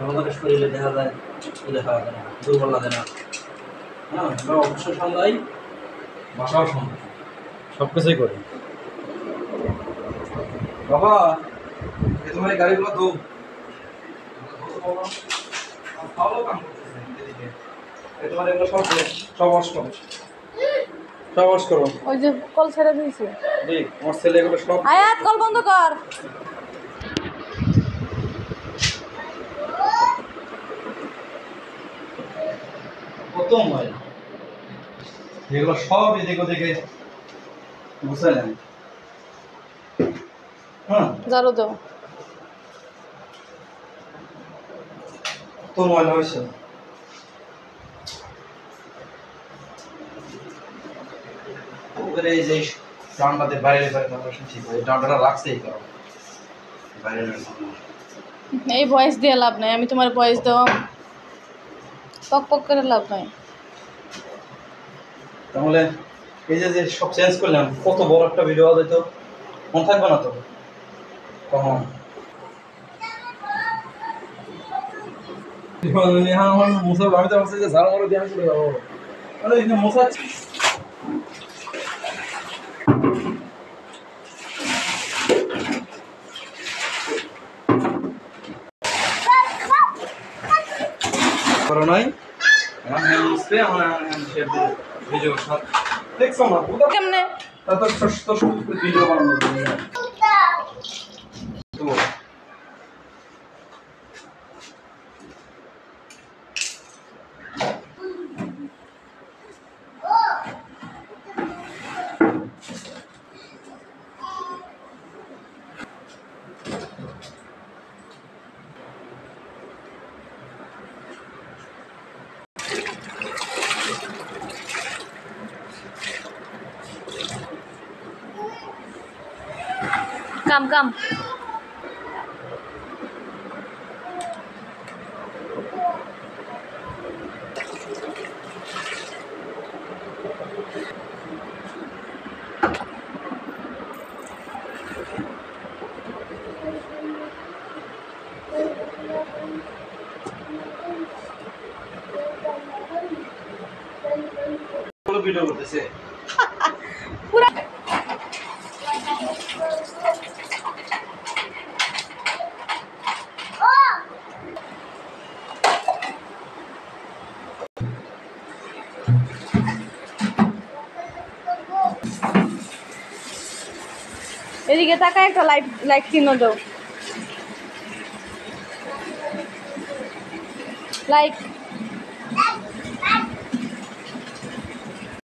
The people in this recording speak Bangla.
আমাদের শরীরে দেখা যায় দেখা যায় না, দুর্বল লাগে না। হ্যাঁ, আমরা অবশ্যই সামলাই, বাসাও সামলাই, সব কিছুই করি। বাবা, তোমার গাড়িগুলো ধো, ভালো কাম করতেছে এদিকে। তোমার এগুলো সব সব ওয়াশ করো, সব ওয়াশ করো। ওই যে কল ছেড়ে দিয়েছি। জি, আমার ছেলে এগুলো সব। আয়াত কল বন্ধ কর। কত ময়লা, এগুলো সব এদিকে ওদিকে বুঝলেন। হ্যাঁ, ঝাড়ু দাও। কত ময়লা হয়েছে। ওদের এই যে ডান্ডাতে বাইরে বাইরে ঠিক হয়, ডান্ডাটা রাখছেই কারণ বাইরে এই ভয়েস দিয়ে লাভ নাই, আমি তোমার ভয়েস দেওয়া পক পক করে লাভ নাই। তাহলে এই যে যে সব চেঞ্জ করলাম, কত বড় একটা ভিডিও হবে, তো মন থাকবে না তো তখন। আমি তো ভাবছি যে ঝাড় মারো দিয়ে আমি চলে যাবো, মানে এখানে মশাচ্ছি। করো নাই আমার হ্যান্ড মুছতে, আমার হ্যান্ড শেপ দিয়ে ভিডিও সব দেখছো না কেমনে তো ভিডিও বানানো তো কাম কাম। ভিডিও করতেছে পুরা এদিকে তাকায় একটা লাইট লাইট কিনে দাও। লাইট